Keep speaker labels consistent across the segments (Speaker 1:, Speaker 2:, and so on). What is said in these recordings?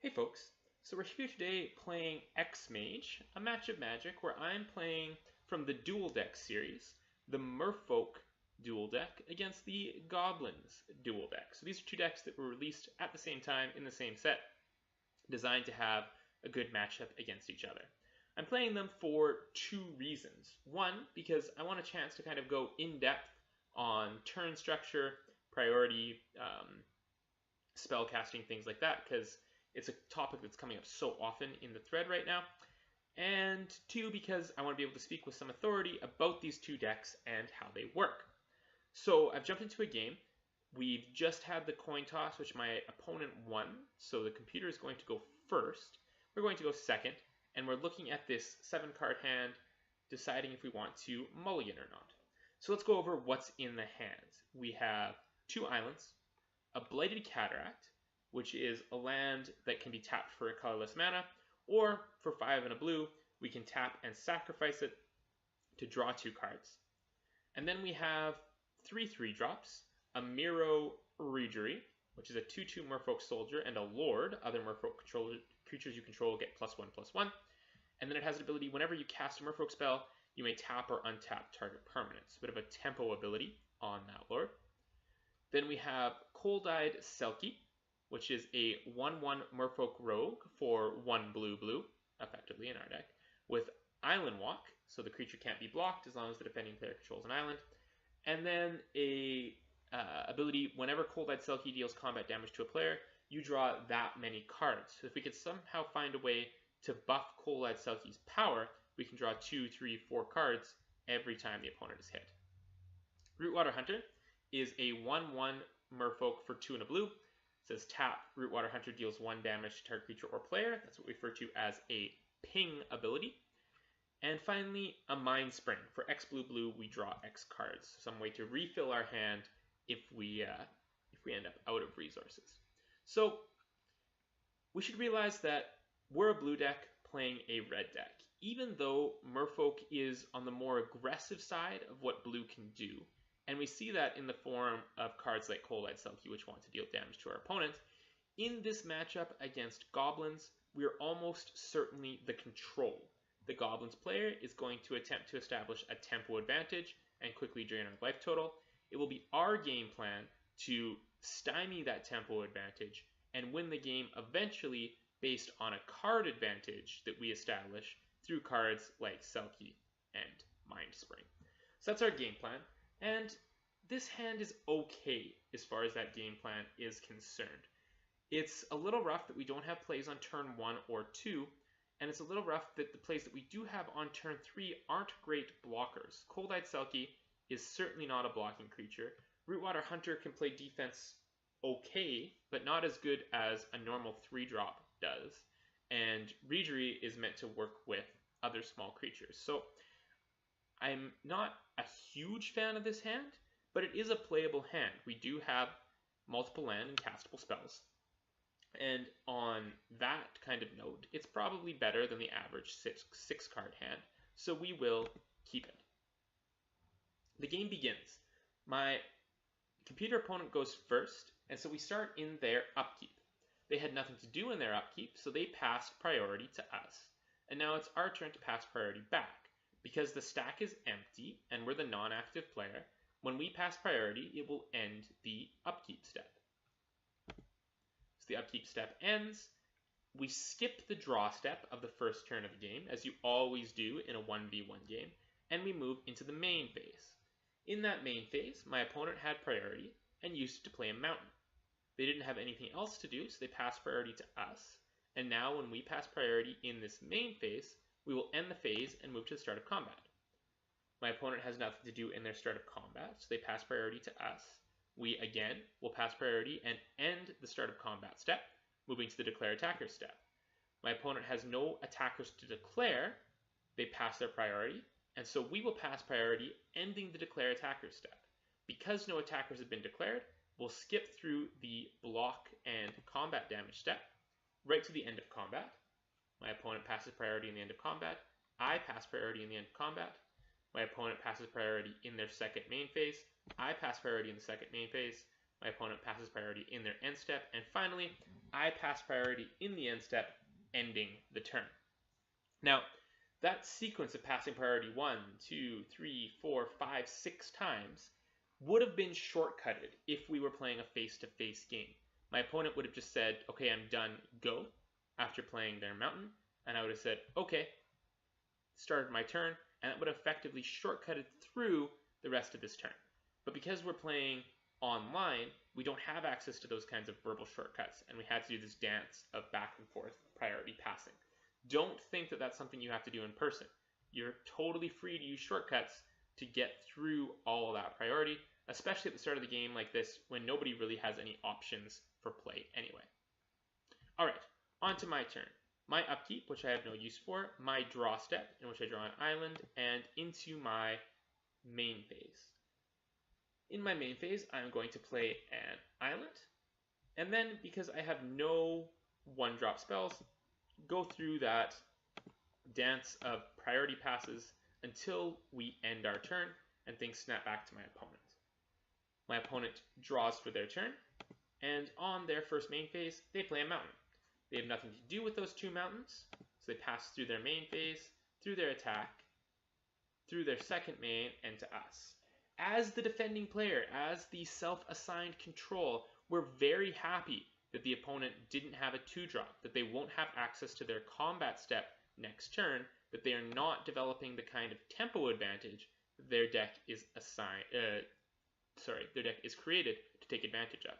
Speaker 1: Hey folks, so we're here today playing XMage, a match of Magic where I'm playing from the Dual Deck series, the Merfolk Dual Deck against the Goblins Dual Deck. So these are two decks that were released at the same time in the same set, designed to have a good matchup against each other. I'm playing them for two reasons. One, because I want a chance to kind of go in depth on turn structure, priority, spell casting, things like that, because it's a topic that's coming up so often in the thread right now. And two, because I want to be able to speak with some authority about these two decks and how they work. So I've jumped into a game. We've just had the coin toss, which my opponent won. So the computer is going to go first. We're going to go second. And we're looking at this 7-card hand, deciding if we want to mulligan or not. So let's go over what's in the hands. We have 2 islands, a Blighted Cataract, which is a land that can be tapped for a colorless mana, or for 5 and a blue, we can tap and sacrifice it to draw 2 cards. And then we have 3 3-drops, a Miro Regery, which is a 2/2 Merfolk Soldier and a Lord. Other Merfolk creatures you control get +1/+1. And then it has an ability, whenever you cast a Merfolk spell, you may tap or untap target permanents. A bit of a tempo ability on that Lord. Then we have Cold-Eyed Selkie, which is a 1/1 Merfolk Rogue for 1 blue, effectively in our deck, with Island Walk, so the creature can't be blocked as long as the defending player controls an island. And then a ability, whenever Cold-Eyed Selkie deals combat damage to a player, you draw that many cards. So if we could somehow find a way to buff Cold-Eyed Selkie's power, we can draw 2, 3, 4 cards every time the opponent is hit. Rootwater Hunter is a 1/1 Merfolk for 2 and a blue. It says tap, Rootwater Hunter deals 1 damage to target creature or player. That's what we refer to as a ping ability. And finally, a Mind Spring. For X blue, we draw X cards. Some way to refill our hand if we end up out of resources. So we should realize that we're a blue deck playing a red deck. Even though Merfolk is on the more aggressive side of what blue can do, and we see that in the form of cards like Cold-Eyed Selkie, which want to deal damage to our opponent. In this matchup against Goblins, we are almost certainly the control. The Goblins player is going to attempt to establish a tempo advantage and quickly drain our life total. It will be our game plan to stymie that tempo advantage and win the game eventually based on a card advantage that we establish through cards like Selkie and Mind Spring. So that's our game plan. And this hand is okay as far as that game plan is concerned. It's a little rough that we don't have plays on turn 1 or 2, and it's a little rough that the plays that we do have on turn 3 aren't great blockers. Cold-Eyed Selkie is certainly not a blocking creature. Rootwater Hunter can play defense okay, but not as good as a normal 3-drop does. And Regery is meant to work with other small creatures. So I'm not a huge fan of this hand, but it is a playable hand. We do have multiple land and castable spells. And on that kind of note, it's probably better than the average 6-card hand, so we will keep it. The game begins. My computer opponent goes first, and so we start in their upkeep. They had nothing to do in their upkeep, so they passed priority to us. And now it's our turn to pass priority back. Because the stack is empty and we're the non-active player, when we pass priority, it will end the upkeep step. So the upkeep step ends. We skip the draw step of the first turn of the game, as you always do in a 1v1 game, and we move into the main phase. In that main phase, my opponent had priority and used to play a mountain. They didn't have anything else to do, so they passed priority to us. And now when we pass priority in this main phase, we will end the phase and move to the start of combat. My opponent has nothing to do in their start of combat, so they pass priority to us. We, again, will pass priority and end the start of combat step, moving to the declare attacker step. My opponent has no attackers to declare, they pass their priority, and so we will pass priority, ending the declare attacker step. Because no attackers have been declared, we'll skip through the block and combat damage step, right to the end of combat. My opponent passes priority in the end of combat. I pass priority in the end of combat. My opponent passes priority in their second main phase. I pass priority in the second main phase. My opponent passes priority in their end step. And finally, I pass priority in the end step, ending the turn. Now, that sequence of passing priority 1, 2, 3, 4, 5, 6 times would have been shortcutted if we were playing a face-to-face game. My opponent would have just said, okay, I'm done, go, after playing their mountain, and I would have said, okay, started my turn, and that would have effectively shortcutted through the rest of this turn. But because we're playing online, we don't have access to those kinds of verbal shortcuts, and we had to do this dance of back and forth priority passing. Don't think that that's something you have to do in person. You're totally free to use shortcuts to get through all of that priority, especially at the start of the game like this when nobody really has any options for play anyway. Alright, on to my turn. My upkeep, which I have no use for, my draw step, in which I draw an island, and into my main phase. In my main phase, I'm going to play an island, and then because I have no one-drop spells, go through that dance of priority passes until we end our turn and things snap back to my opponent. My opponent draws for their turn, and on their first main phase, they play a mountain. They have nothing to do with those two mountains, so they pass through their main phase, through their attack, through their second main, and to us. As the defending player, as the self-assigned control, we're very happy that the opponent didn't have a 2-drop, that they won't have access to their combat step next turn, that they are not developing the kind of tempo advantage that their deck is their deck is created to take advantage of.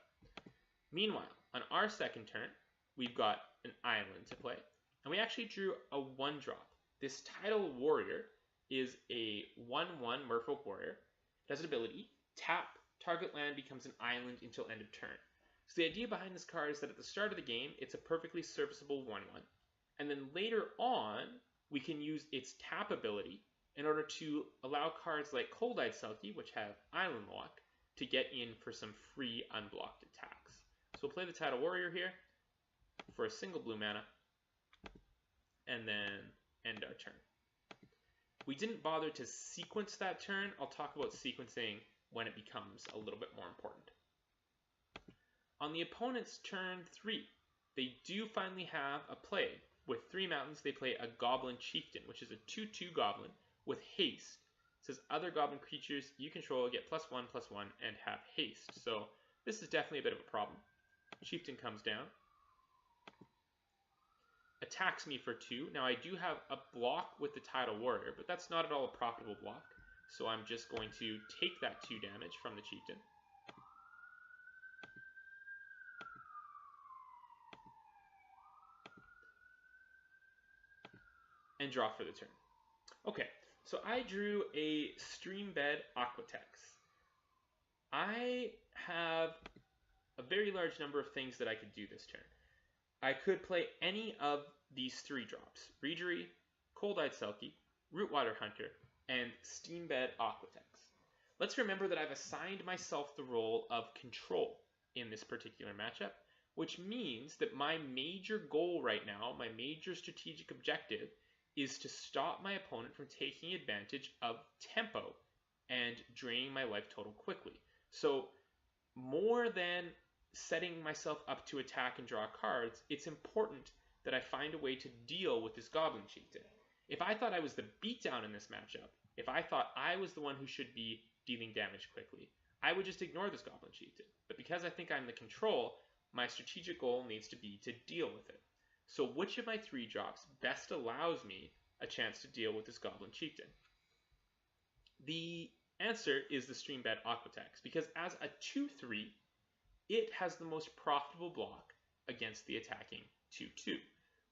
Speaker 1: Meanwhile, on our second turn, we've got an island to play, and we actually drew a 1-drop. This Tidal Warrior is a 1/1 Merfolk Warrior. It has an ability, tap, target land becomes an island until end of turn. So the idea behind this card is that at the start of the game, it's a perfectly serviceable 1/1, and then later on, we can use its tap ability in order to allow cards like Cold-Eyed Selkie, which have Island Lock, to get in for some free unblocked attacks. So we'll play the Tidal Warrior here for a single blue mana, and then end our turn. We didn't bother to sequence that turn. I'll talk about sequencing when it becomes a little bit more important. On the opponent's turn 3, they do finally have a play. With 3 mountains, they play a Goblin Chieftain, which is a 2/2 goblin with haste. It says other goblin creatures you control get +1/+1 and have haste. So this is definitely a bit of a problem. Chieftain comes down, attacks me for 2. Now I do have a block with the Tidal Warrior, but that's not at all a profitable block. So I'm just going to take that 2 damage from the Chieftain. And draw for the turn. Okay, so I drew a Streambed Aquatex. I have a very large number of things that I could do this turn. I could play any of these 3 drops: Reejerey, Cold-Eyed Selkie, Rootwater Hunter, and Streambed Aquatex. Let's remember that I've assigned myself the role of control in this particular matchup, which means that my major goal right now, my major strategic objective, is to stop my opponent from taking advantage of tempo and draining my life total quickly. So more than setting myself up to attack and draw cards, it's important that I find a way to deal with this Goblin Chieftain. If I thought I was the beatdown in this matchup, if I thought I was the one who should be dealing damage quickly, I would just ignore this Goblin Chieftain. But because I think I'm the control, my strategic goal needs to be to deal with it. So which of my 3 drops best allows me a chance to deal with this Goblin Chieftain? The answer is the Streambed Aquatex, because as a 2/3, it has the most profitable block against the attacking 2/2.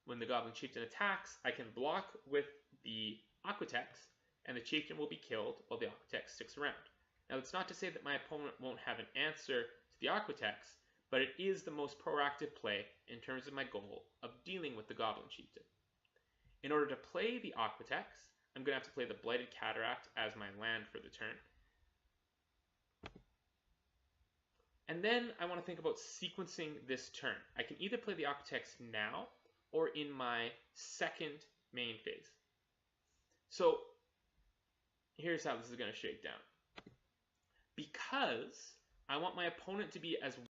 Speaker 1: When the Goblin Chieftain attacks, I can block with the Aquatex, and the Chieftain will be killed while the Aquatex sticks around. Now, that's not to say that my opponent won't have an answer to the Aquatex, but it is the most proactive play in terms of my goal of dealing with the Goblin Chieftain. In order to play the Aquatex, I'm going to have to play the Blighted Cataract as my land for the turn. And then I want to think about sequencing this turn. I can either play the Aquatex now or in my second main phase. So here's how this is going to shake down. Because I want my opponent to be as